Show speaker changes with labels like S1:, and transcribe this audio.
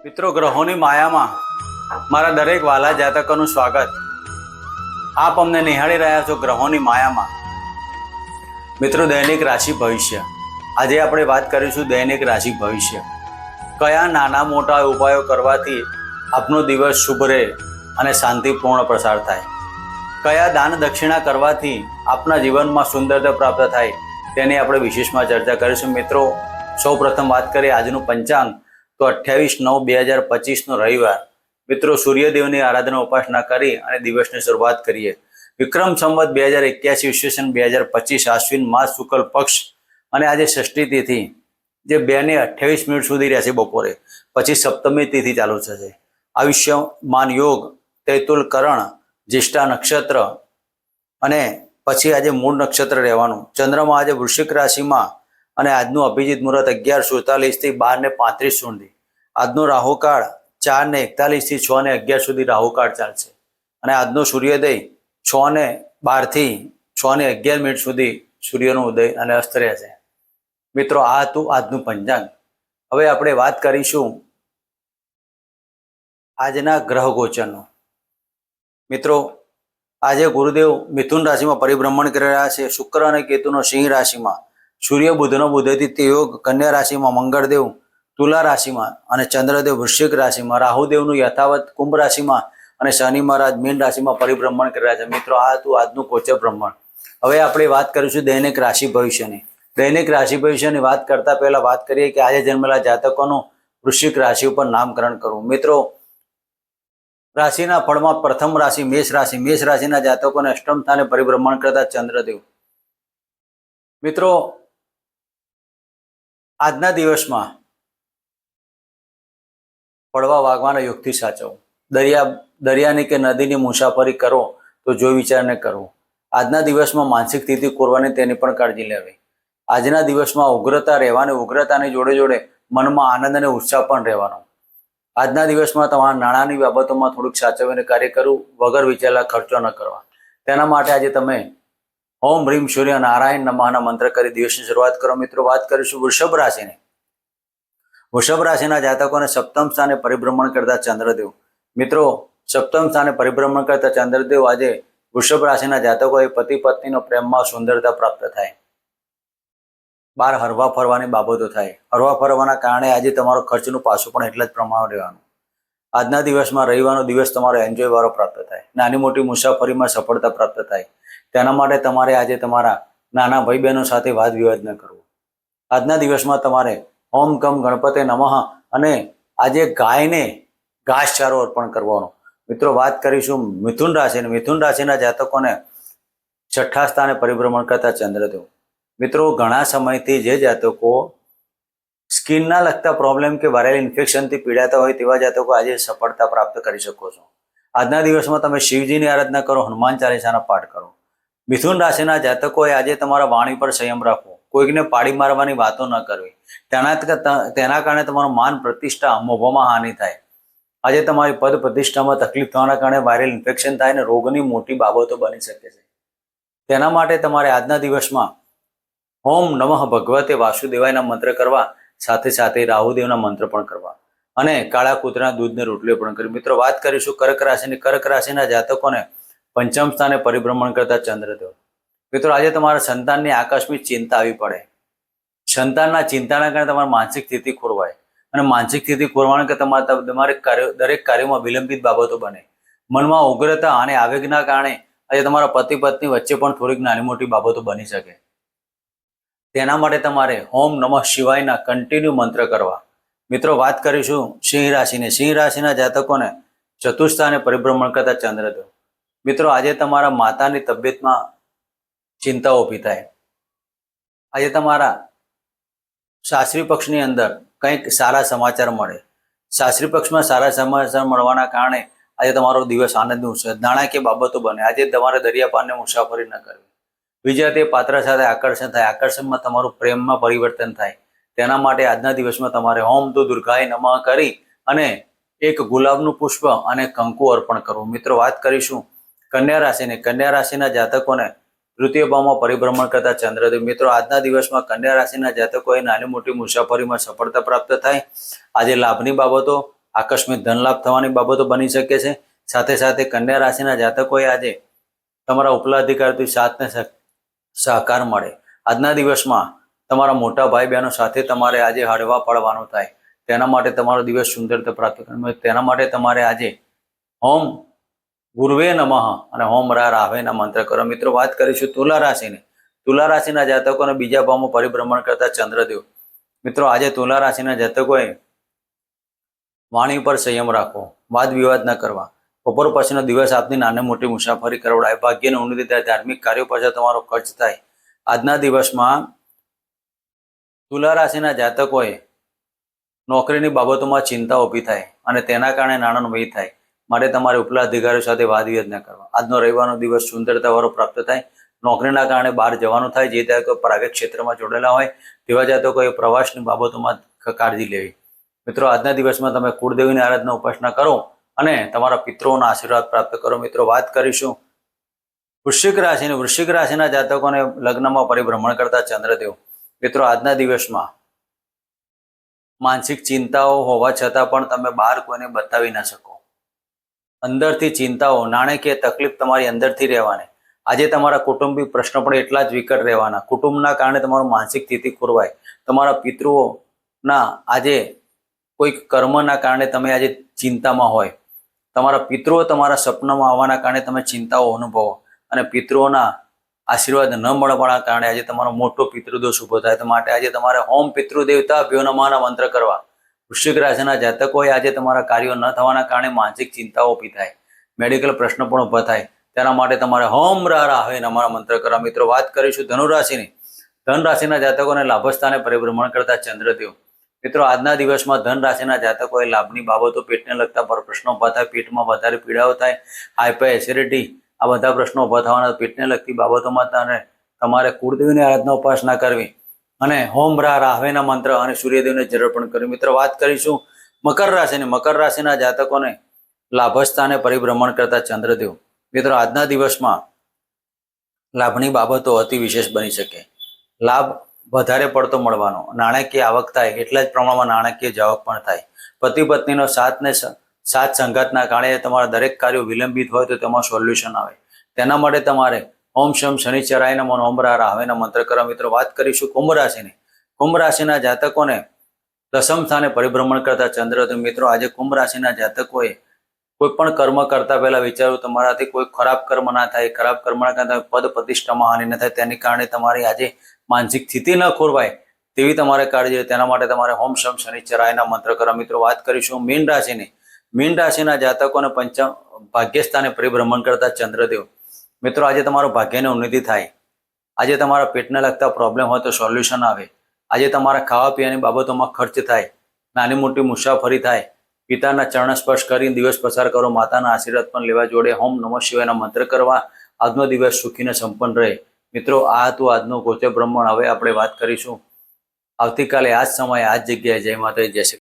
S1: મિત્રો, ગ્રહોની માયામાં મારા દરેક વાલા જાતકોનું સ્વાગત. આપ અમને નિહાળી રહ્યા છો ગ્રહોની માયામાં. મિત્રો, દૈનિક રાશિ ભવિષ્ય. આજે આપણે વાત કરીશું દૈનિક રાશિ ભવિષ્ય. કયા નાના મોટા ઉપાયો કરવાથી આપનો દિવસ શુભ રહે અને શાંતિપૂર્ણ પ્રસાર થાય? કયા દાન દક્ષિણા કરવાથી આપના જીવનમાં સુંદરતા પ્રાપ્ત થાય તેની આપણે વિશેષમાં ચર્ચા કરીશું. મિત્રો, સૌ પ્રથમ વાત કરીએ આજનું પંચાંગ તો 28/9/2025 રવિવાર. મિત્રો, સૂર્યદેવની આરાધના ઉપાસના કરી અને દિવસની શરૂઆત કરીએ. વિક્રમ સંવત 2081 ઈસવીસન 2025 આશ્વિન માસ શુક્લ પક્ષ અને આજે ષષ્ઠી તિથિ જે 2:28 સુધી રહેશે બપોરે. પછી સપ્તમી તિથિ ચાલુ થશે. આયુષ્યમાન યોગ, તૈતુલ કરણ, જ્યેષ્ઠા નક્ષત્ર અને પછી આજે મૂળ નક્ષત્ર રહેવાનું. ચંદ્રમાં આજે વૃશ્ચિક રાશિમાં અને આજનું અભિજીત મુહૂર્ત 11:47 થી 12:35 સુધી. આજનો રાહુકાળ 4:41 થી 6:11 સુધી રાહુકાળ ચાલશે અને આજનો સૂર્યોદય 6:12 થી 6:11 સુધી સૂર્યનો ઉદય અને અસ્ત રહેશે. મિત્રો, આ હતું આજનું પંચાંગ. હવે આપણે વાત કરીશું આજના ગ્રહ ગોચરનો. મિત્રો, આજે ગુરુદેવ મિથુન રાશિમાં પરિભ્રમણ કરી રહ્યા છે. શુક્ર અને કેતુનો સિંહ રાશિમાં, સૂર્ય બુધનો બુધાદિત્ય યોગ કન્યા રાશિમાં, મંગળદેવ તુલા રાશિમાં અને ચંદ્રદેવ વૃશ્ચિક રાશિમાં, રાહુદેવનું યથાવત કુંભ રાશિમાં અને શનિ મહારાજ મીન રાશિમાં પરિભ્રમણ કરી રહ્યા છે. મિત્રો, આ હતું આજનું ગોચર ભ્રમણ. હવે આપણે વાત કરીશું દૈનિક રાશિ ભવિષ્યની. દૈનિક રાશિ ભવિષ્યની વાત કરતા પહેલા વાત કરીએ કે આજે જન્મેલા જાતકોનું વૃશ્ચિક રાશિ ઉપર નામકરણ કરવું. મિત્રો, રાશિના ફળમાં પ્રથમ રાશિ મેષ રાશિ. મેષ રાશિના જાતકોને અષ્ટમ સ્થાને પરિભ્રમણ કરતા ચંદ્રદેવ. મિત્રો, આજના દિવસમાં પડવા વાગવાના યોગથી સાચવો. દરિયાની કે નદીની મુસાફરી કરો તો જોઈ વિચારને કરવો. આજના દિવસમાં માનસિક સ્થિતિ ખોરવાની તેની પણ કાળજી લેવી. આજના દિવસમાં ઉગ્રતા રહેવાની, ઉગ્રતાની જોડે જોડે મનમાં આનંદ અને ઉત્સાહ પણ રહેવાનો. આજના દિવસમાં તમારા નાણાંની બાબતોમાં થોડુંક સાચવીને કાર્ય કરવું, વગર વિચારેલા ખર્ચો ન કરવા. તેના માટે આજે તમે ઓમ હ્રીમ સૂર્ય નારાયણ નમઃના મંત્ર કરી દિવસની શરૂઆત કરો. મિત્રો, વાત કરીશું વૃષભ રાશિની. વૃષભ રાશિના જાતકોને સપ્તમ સ્થાને પરિભ્રમણ કરતા ચંદ્રદેવ. મિત્રો, સપ્તમ સ્થાને પરિભ્રમણ કરતા ચંદ્રદેવ આજે વૃષભ રાશિના જાતકોએ પતિ પત્નીનો પ્રેમમાં સુંદરતા પ્રાપ્ત થાય. બહાર હરવા ફરવાની બાબતો થાય. હરવા ફરવાના કારણે આજે તમારો ખર્ચનું પાછું પણ એટલા જ પ્રમાણ રહેવાનું. આજના દિવસમાં રવિવારનો દિવસ તમારો એન્જોય વાળો પ્રાપ્ત થાય. નાની મોટી મુસાફરીમાં સફળતા પ્રાપ્ત થાય. તેના માટે તમારે આજે તમારા નાના ભાઈ બહેનો સાથે વાદ વિવાદ ન કરવો. આજના દિવસમાં તમારે ઓમ કમ ગણપતે નમઃ અને આજે ગાયને ઘાસચારો અર્પણ કરવાનો. મિત્રો, વાત કરીશું મિથુન રાશિની. મિથુન રાશિના જાતકોને છઠ્ઠા સ્થાને પરિભ્રમણ કરતા ચંદ્રદેવ. મિત્રો, ઘણા સમયથી જે જાતકો સ્કિનના લગતા પ્રોબ્લેમ કે વાયરલ ઇન્ફેક્શનથી પીડાતા હોય તેવા જાતકો આજે સફળતા પ્રાપ્ત કરી શકો છો. આજના દિવસમાં તમે શિવજીની આરાધના કરો, હનુમાન ચાલીસાના પાઠ કરો. મિથુન રાશિના જાતકોએ આજે તમારા વાણી પર સંયમ રાખવો. કોઈકને પાડી મારવાની વાતો ન કરવી. તેના કારણે તમારું માન પ્રતિષ્ઠા મોભામાં હાનિ થાય. આજે તમારી પદ પ્રતિષ્ઠામાં તકલીફ થવાના કારણે વાયરલ ઇન્ફેક્શન થાય અને રોગની મોટી બાબતો બની શકે છે. તેના માટે તમારે આજના દિવસમાં ઓમ નમઃ ભગવતે વાસુદેવાયના મંત્ર કરવા, સાથે સાથે રાહુદેવના મંત્ર પણ કરવા અને કાળા કૂતરાના દૂધને રોટલીઓ પણ કરી. મિત્રો, વાત કરીશું કર્ક રાશિની. કર્ક રાશિના જાતકોને પંચમ સ્થાને પરિભ્રમણ કરતા ચંદ્રદેવ. મિત્રો, આજે તમારા સંતાનની આકસ્મિક ચિંતા આવી પડે. સંતાનના ચિંતાના કારણે તમારી માનસિક સ્થિતિ ખોરવાય અને માનસિક સ્થિતિ ખોરવાના કારણે તમારે દરેક કાર્યોમાં વિલંબિત બાબતો બને. મનમાં ઉગ્રતા અને આવેગના કારણે આજે તમારા પતિ પત્ની વચ્ચે પણ થોડીક નાની મોટી બાબતો બની શકે. તેના માટે તમારે ઓમ નમઃ શિવાયના કન્ટિન્યુ મંત્ર કરવા. મિત્રો, વાત કરીશું સિંહ રાશિની. સિંહ રાશિના જાતકોને ચતુર્થ સ્થાને પરિભ્રમણ કરતા ચંદ્રદેવ. મિત્રો, આજે તમારા માતાની તબિયતમાં ચિંતા ઊભી થાય. આજે તમારા સાસરી પક્ષની અંદર કંઈક સારા સમાચાર મળે. સાસરી પક્ષમાં સારા સમાચાર મળવાના કારણે આજે તમારો દિવસ આનંદનું છે. નાણાકીય બાબતો બને. આજે તમારે દરિયાપારને મુસાફરી ન કરવી. બીજા તે પાત્ર સાથે આકર્ષણ થાય. આકર્ષણમાં તમારું પ્રેમમાં પરિવર્તન થાય. તેના માટે આજના દિવસમાં તમારે ઓમ તો દુર્ગાય નમઃ કરી અને એક ગુલાબનું પુષ્પ અને કંકુ અર્પણ કરવું. મિત્રો, વાત કરીશું કન્યા રાશિની. કન્યા રાશિના જાતકોને તૃતીય ભાવમાં પરિભ્રમણ કરતા ચંદ્રદેવ. મિત્રો, આજના દિવસમાં કન્યા રાશિના જાતકોએ નાની મોટી મુસાફરીમાં સફળતા પ્રાપ્ત થાય. આજે લાભની બાબતો આકસ્મિક ધન લાભ થવાની બાબતો બની શકે છે. સાથે સાથે કન્યા રાશિના જાતકોએ આજે તમારા ઉપલા અધિકારીથી સાથ ને સહકાર મળે. આજના દિવસમાં તમારા મોટા ભાઈ બહેનો સાથે તમારે આજે હળવા પડવાનું થાય. તેના માટે તમારો દિવસ સુંદરતા પ્રાપ્ત કરવાનો. તેના માટે તમારે આજે ઓમ ગુરુવે નમઃ અને ઓમ રા રાહવેના મંત્ર કરો. મિત્રો, વાત કરીશું તુલા રાશિની. તુલા રાશિના જાતકોને બીજા ભાવમાં પરિભ્રમણ કરતા ચંદ્રદેવ. મિત્રો, આજે તુલા રાશિના જાતકોએ વાણી પર સંયમ રાખવો, વાદ વિવાદ ન કરવા. બપોર પછીનો દિવસ આપની નાની મોટી મુસાફરી કરવડાય, ભાગ્યની ઉન્નતિ થાય, ધાર્મિક કાર્યો પાછળ તમારો ખર્ચ થાય. આજના દિવસમાં તુલા રાશિના જાતકોએ નોકરીની બાબતોમાં ચિંતા ઊભી થાય અને તેના કારણે નાણાંનો વ્યય થાય. માટે તમારે ઉપલા અધિકારીઓ સાથે વાદ વિવાદ ન કરવા. આજનો રવિવારનો દિવસ સુંદરતાવાળો પ્રાપ્ત થાય. નોકરીના કારણે બહાર જવાનું થાય. જે જાતકો પ્રાઇવેટ ક્ષેત્રમાં જોડેલા હોય તેવા જાતકોએ પ્રવાસની બાબતોમાં કાળજી લેવી. મિત્રો, આજના દિવસમાં તમે કુળદેવીની આરાધના ઉપાસના કરો અને તમારા પિતૃઓના આશીર્વાદ પ્રાપ્ત કરો. મિત્રો, વાત કરીશું વૃશ્ચિક રાશિની. વૃશ્ચિક રાશિના જાતકોને લગ્નમાં પરિભ્રમણ કરતા ચંદ્રદેવ. મિત્રો, આજના દિવસમાં માનસિક ચિંતાઓ હોવા છતાં પણ તમે બહાર કોઈને બતાવી ના શકો. અંદરથી ચિંતાઓ, નાણાકીય તકલીફ તમારી અંદરથી રહેવાની. આજે તમારા કુટુંબિક પ્રશ્નો પણ એટલા જ વિકટ રહેવાના. કુટુંબના કારણે તમારું માનસિક સ્થિતિ ખોરવાય. તમારા પિતૃઓના આજે કોઈક કર્મના કારણે તમે આજે ચિંતામાં હોય. તમારા પિતૃઓ તમારા સપનામાં આવવાના કારણે તમે ચિંતાઓ અનુભવો અને પિતૃઓના આશીર્વાદ ન મળવાના કારણે આજે તમારો મોટો પિતૃદોષ ઉભો થાય. તો માટે આજે તમારે ઓમ પિતૃદેવતા ભ્યો નમઃના મંત્ર કરવા. વૃશ્ચિક રાશિના જાતકોએ આજે તમારા કાર્યો ન થવાના કારણે માનસિક ચિંતાઓ ઊભી થાય, મેડિકલ પ્રશ્નો પણ ઊભા થાય. તેના માટે તમારે ઓમ રા રાહવે નમઃના મંત્ર કરવા. મિત્રો, વાત કરીશું ધનુરાશિની. ધન રાશિના જાતકોને લાભસ્થાને પરિભ્રમણ કરતા ચંદ્રદેવ. મિત્રો, આજના દિવસમાં ધન રાશિના જાતકોએ લાભની બાબતો, પેટને લગતા પ્રશ્નો ઊભા થાય, પેટમાં વધારે પીડાઓ થાય, હાઇપર એસિડિટી, આ બધા પ્રશ્નો ઊભા થવાના. પેટને લગતી બાબતોમાં તમારે કુળદેવીની આરાધના ઉપાસના કરવી અને ઓમ રા રાહવેના મંત્ર અને સૂર્યદેવને જરૂર પણ કરવી. મિત્રો, વાત કરીશું મકર રાશિની. મકર રાશિના જાતકોને લાભસ્થાને પરિભ્રમણ કરતા ચંદ્રદેવ. મિત્રો, આજના દિવસમાં લાભની બાબતો અતિ વિશેષ બની શકે. લાભ વધારે પડતો મળવાનો, નાણાકીય આવક થાય એટલા જ પ્રમાણમાં નાણાકીય જાવક પણ થાય. પતિ પત્નીનો સાથ સંગાતના કારણે તમારા દરેક કાર્યો વિલંબિત હોય તો તેમાં સોલ્યુશન આવે. તેના માટે તમારે ઓમ શમ શનિચરાય નમઃ ઓમ રા રાહવેના મંત્ર કરવા. મિત્રો, વાત કરીશું કુંભ રાશિની. કુંભ રાશિના જાતકોને દસમ સ્થાને પરિભ્રમણ કરતા ચંદ્ર. મિત્રો, આજે કુંભ રાશિના જાતકોએ કોઈ પણ કર્મ કરતા પહેલા વિચારવું, તમારાથી કોઈ ખરાબ કર્મ ના થાય. ખરાબ કર્મના કારણે પદ પ્રતિષ્ઠામાં હાનિ ન થાય. તેની કારણે તમારી આજે માનસિક સ્થિતિ ન ખોરવાય તેવી તમારે કાળજી. તેના માટે તમારે ઓમ શમ શનિચરાયના મંત્ર કરવા. મિત્રો, વાત કરીશું મીન રાશિની. મીન રાશિના જાતકોને પંચમ ભાગ્યસ્થાને પરિભ્રમણ કરતા ચંદ્રદેવ. મિત્રો, આજે તમારો ભાગ્યની ઉન્નતિ થાય. આજે તમારા પેટને લગતા પ્રોબ્લેમ હોય તો સોલ્યુશન આવે. આજે તમારા ખાવા પીવાની બાબતોમાં ખર્ચ થાય, નાની મોટી મુસાફરી થાય. પિતાના ચરણ સ્પર્શ કરીને દિવસ પસાર કરો. માતાના આશીર્વાદ પણ લેવા. જોડે ઓમ નમઃ શિવાયના મંત્ર કરવા. આજનો દિવસ સુખીને સંપન્ન રહે. મિત્રો, આ હતું આજનું ગોચર બ્રહ્માંડ. હવે આપણે વાત કરીશું આવતીકાલે આ જ સમયે આ જ જગ્યાએ. જય માતાજી, જય શ્રી